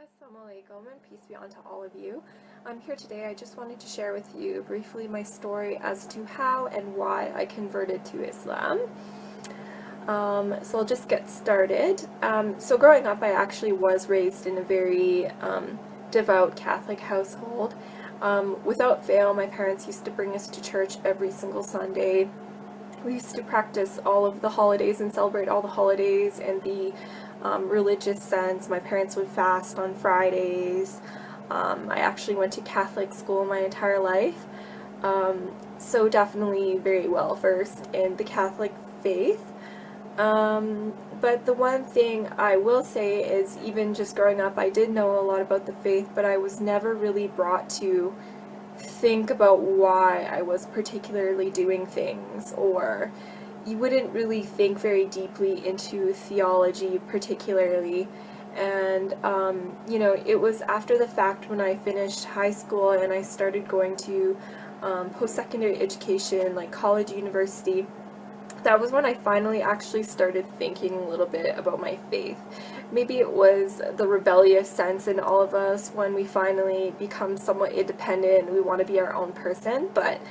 Assalamu alaikum and peace be unto all of you. Here today I just wanted to share with you briefly my story as to how and why I converted to Islam. So I'll just get started. So growing up I actually was raised in a very devout Catholic household. Without fail, my parents used to bring us to church every single Sunday. We used to practice all of the holidays and celebrate all the holidays in the religious sense. My parents would fast on Fridays. I actually went to Catholic school my entire life, so definitely very well versed in the Catholic faith. But the one thing I will say is, even just growing up, I did know a lot about the faith, but I was never really brought to think about why I was particularly doing things, or you wouldn't really think very deeply into theology particularly. And it was after the fact, when I finished high school and I started going to post-secondary education, like college, university, that was when I finally actually started thinking a little bit about my faith. Maybe it was the rebellious sense in all of us when we finally become somewhat independent and we want to be our own person, but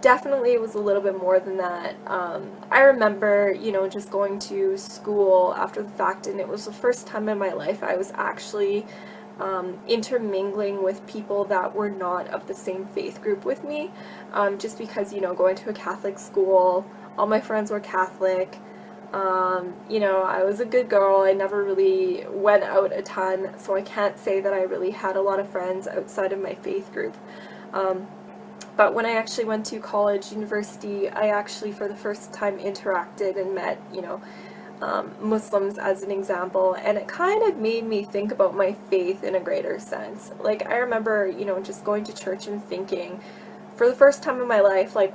definitely it was a little bit more than that. I remember, just going to school after the fact, and it was the first time in my life I was actually intermingling with people that were not of the same faith group with me, just because, going to a Catholic school, all my friends were Catholic. I was a good girl. I never really went out a ton, so I can't say that I really had a lot of friends outside of my faith group. But when I actually went to college, university, I actually for the first time interacted and met, Muslims as an example, and it kind of made me think about my faith in a greater sense. Like, I remember, just going to church and thinking, for the first time in my life, like,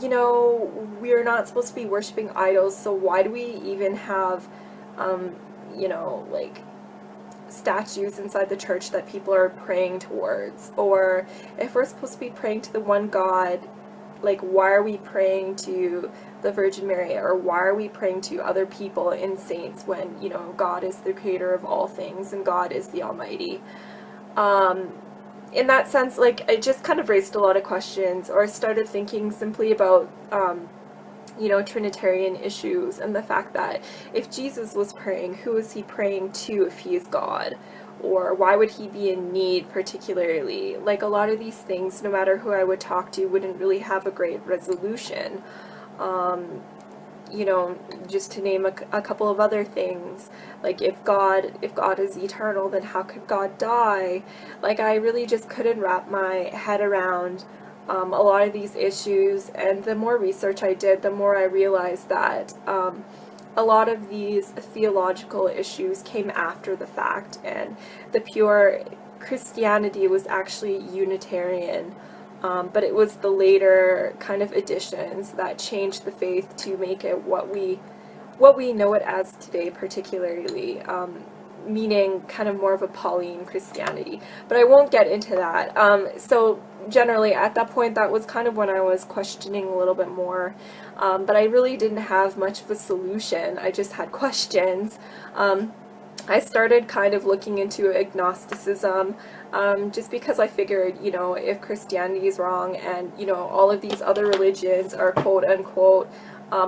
we're not supposed to be worshiping idols, so why do we even have, like, statues inside the church that people are praying towards? Or if we're supposed to be praying to the one God, like, why are we praying to the Virgin Mary, or why are we praying to other people and saints when, God is the creator of all things and God is the Almighty? In that sense, like, it just kind of raised a lot of questions, or I started thinking simply about Trinitarian issues, and the fact that if Jesus was praying, who is he praying to if he is God? Or why would he be in need particularly? Like, a lot of these things, no matter who I would talk to, wouldn't really have a great resolution. Just to name a couple of other things, like, if God is eternal, then how could God die? Like, I really just couldn't wrap my head around a lot of these issues, and the more research I did, the more I realized that a lot of these theological issues came after the fact, and the pure Christianity was actually Unitarian. But it was the later kind of additions that changed the faith to make it what we know it as today, particularly, meaning kind of more of a Pauline Christianity. But I won't get into that. So generally, at that point, that was kind of when I was questioning a little bit more. But I really didn't have much of a solution. I just had questions. I started kind of looking into agnosticism, just because I figured, if Christianity is wrong and, all of these other religions are quote-unquote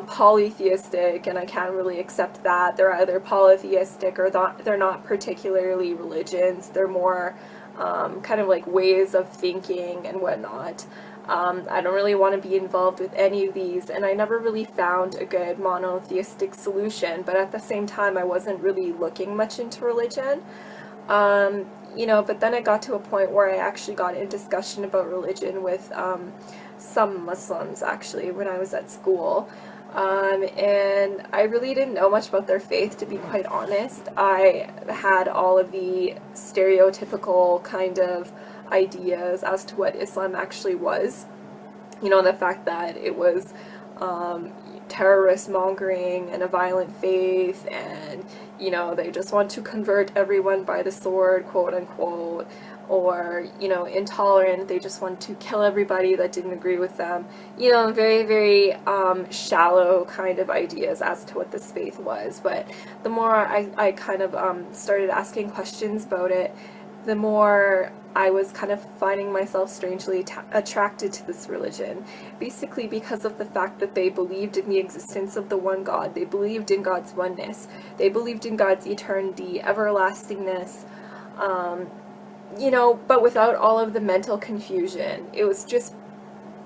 polytheistic, and I can't really accept that. They're either polytheistic or they're not particularly religions. They're more kind of like ways of thinking and whatnot. I don't really want to be involved with any of these, and I never really found a good monotheistic solution, but at the same time I wasn't really looking much into religion. But then I got to a point where I actually got in discussion about religion with some Muslims, actually, when I was at school. And I really didn't know much about their faith, to be quite honest. I had all of the stereotypical kind of ideas as to what Islam actually was. The fact that it was terrorist mongering and a violent faith, and you know, they just want to convert everyone by the sword, quote unquote, or, you know, intolerant, they just want to kill everybody that didn't agree with them. You know, very, very shallow kind of ideas as to what this faith was. But the more I kind of started asking questions about it, the more I was kind of finding myself strangely attracted to this religion, basically because of the fact that they believed in the existence of the one God. They believed in God's oneness. They believed in God's eternity, everlastingness, you know, but without all of the mental confusion. It was just,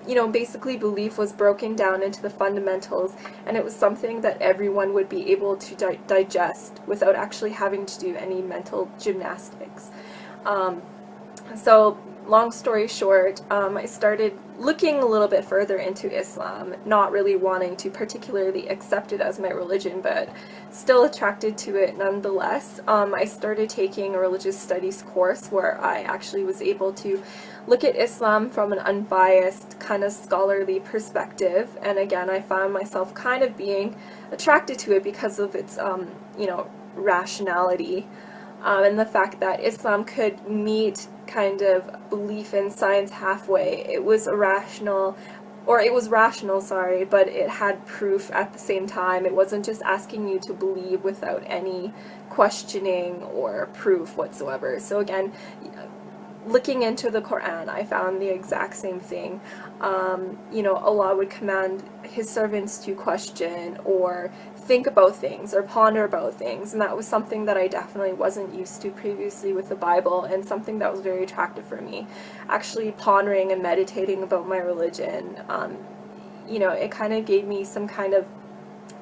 you know, basically belief was broken down into the fundamentals, and it was something that everyone would be able to digest without actually having to do any mental gymnastics. So long story short, I started looking a little bit further into Islam, not really wanting to particularly accept it as my religion, but still attracted to it nonetheless. I started taking a religious studies course where I actually was able to look at Islam from an unbiased, kind of scholarly perspective, and again, I found myself kind of being attracted to it because of its, you know, rationality. And the fact that Islam could meet kind of belief in science halfway. It was rational, sorry, but it had proof at the same time. It wasn't just asking you to believe without any questioning or proof whatsoever. So again, looking into the Quran, I found the exact same thing. You know, Allah would command His servants to question or think about things or ponder about things, and that was something that I definitely wasn't used to previously with the Bible, and something that was very attractive for me. Actually pondering and meditating about my religion, you know, it kind of gave me some kind of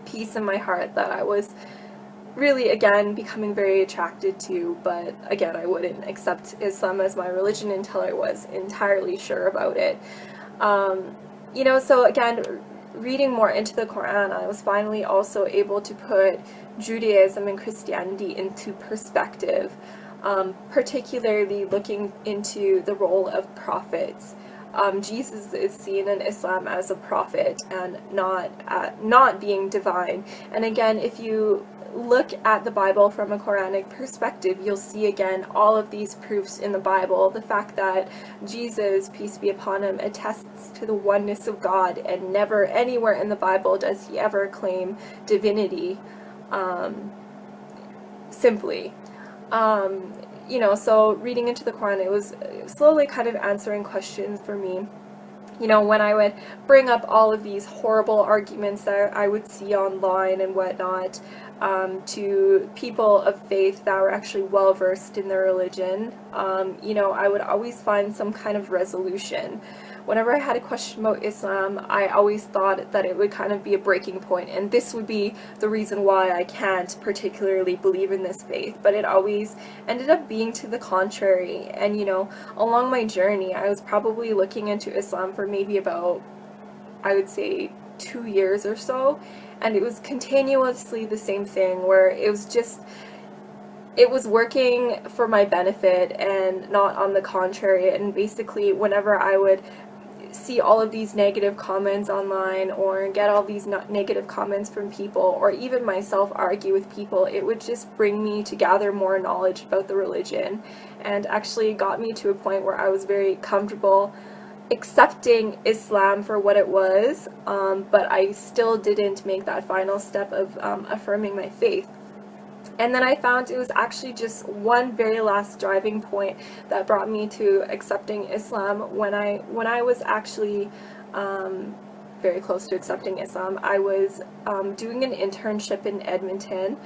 peace in my heart that I was really, again, becoming very attracted to, but again, I wouldn't accept Islam as my religion until I was entirely sure about it. You know, so again, reading more into the Quran, I was finally also able to put Judaism and Christianity into perspective, particularly looking into the role of prophets. Jesus is seen in Islam as a prophet and not being divine. And again, if you look at the Bible from a Quranic perspective, you'll see again all of these proofs in the Bible. The fact that Jesus, peace be upon him, attests to the oneness of God, and never anywhere in the Bible does he ever claim divinity, simply. You know, so reading into the Quran, it was slowly kind of answering questions for me. You know, when I would bring up all of these horrible arguments that I would see online and whatnot, to people of faith that were actually well versed in their religion, you know, I would always find some kind of resolution. Whenever I had a question about Islam, I always thought that it would kind of be a breaking point, and this would be the reason why I can't particularly believe in this faith, but it always ended up being to the contrary. And you know, along my journey, I was probably looking into Islam for maybe about, I would say, 2 years or so, and it was continuously the same thing, where it was working for my benefit and not on the contrary. And basically, whenever I would see all of these negative comments online or get all these negative comments from people, or even myself argue with people, it would just bring me to gather more knowledge about the religion, and actually got me to a point where I was very comfortable accepting Islam for what it was, but I still didn't make that final step of affirming my faith. And then I found it was actually just one very last driving point that brought me to accepting Islam. When I was actually very close to accepting Islam, I was doing an internship in Edmonton,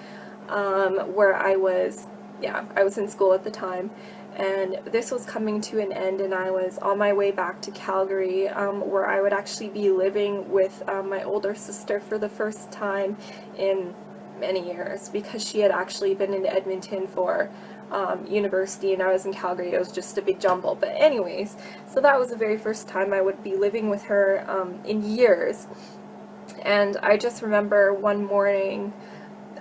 where I was in school at the time, and this was coming to an end, and I was on my way back to Calgary, where I would actually be living with my older sister for the first time in many years, because she had actually been in Edmonton for university and I was in Calgary. It was just a big jumble. But anyways, so that was the very first time I would be living with her in years. And I just remember one morning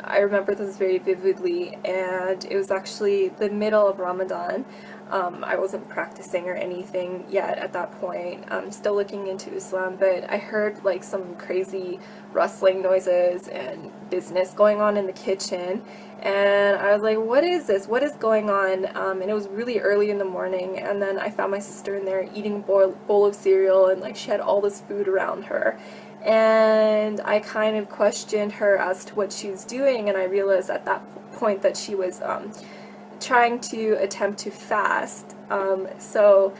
I remember this very vividly, and it was actually the middle of Ramadan. I wasn't practicing or anything yet at that point. I'm still looking into Islam, but I heard like some crazy rustling noises and business going on in the kitchen, and I was like, what is this? What is going on? And it was really early in the morning, and then I found my sister in there eating a bowl of cereal, and like she had all this food around her. And I kind of questioned her as to what she was doing, and I realized at that point that she was trying to attempt to fast. So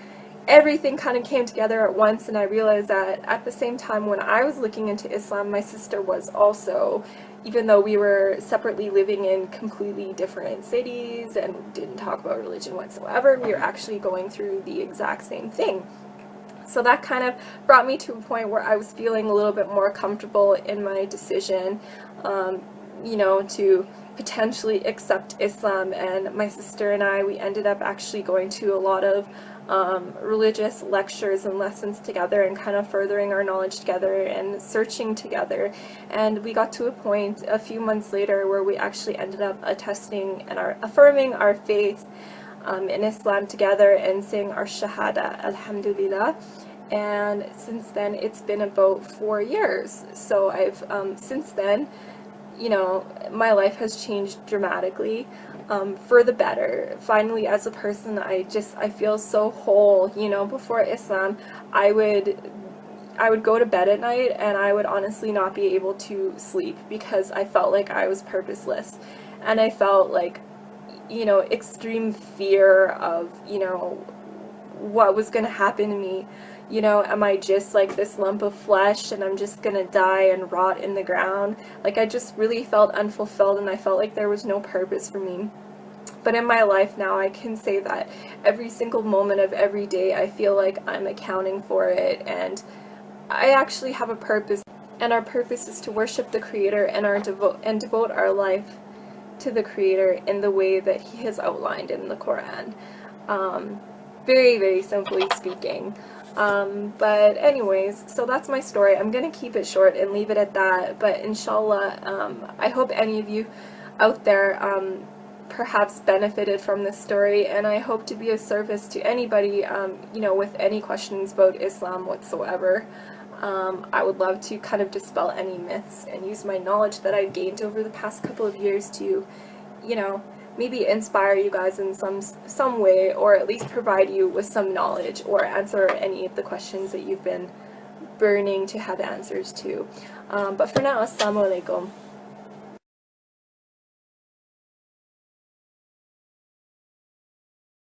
everything kind of came together at once, and I realized that at the same time when I was looking into Islam, my sister was also, even though we were separately living in completely different cities and didn't talk about religion whatsoever, we were actually going through the exact same thing. So that kind of brought me to a point where I was feeling a little bit more comfortable in my decision, you know, to potentially accept Islam. And my sister and I, we ended up actually going to a lot of religious lectures and lessons together, and kind of furthering our knowledge together and searching together. And we got to a point a few months later where we actually ended up attesting and affirming our faith in Islam together and saying our Shahada, Alhamdulillah. And since then, it's been about 4 years. So I've, since then, you know, my life has changed dramatically, for the better. Finally, as a person, I feel so whole. You know, before Islam, I would go to bed at night and I would honestly not be able to sleep because I felt like I was purposeless, and I felt like, you know, extreme fear of, you know, what was going to happen to me. You know, am I just like this lump of flesh and I'm just going to die and rot in the ground? Like, I just really felt unfulfilled, and I felt like there was no purpose for me. But in my life now, I can say that every single moment of every day, I feel like I'm accounting for it, and I actually have a purpose, and our purpose is to worship the Creator and devote our life to the Creator in the way that He has outlined in the Quran. Very, very simply speaking. But anyways, so that's my story. I'm gonna keep it short and leave it at that, but inshallah, I hope any of you out there perhaps benefited from this story, and I hope to be of service to anybody, you know, with any questions about Islam whatsoever. I would love to kind of dispel any myths and use my knowledge that I've gained over the past couple of years to, you know, maybe inspire you guys in some way, or at least provide you with some knowledge, or answer any of the questions that you've been burning to have answers to. But for now, assalamu alaikum.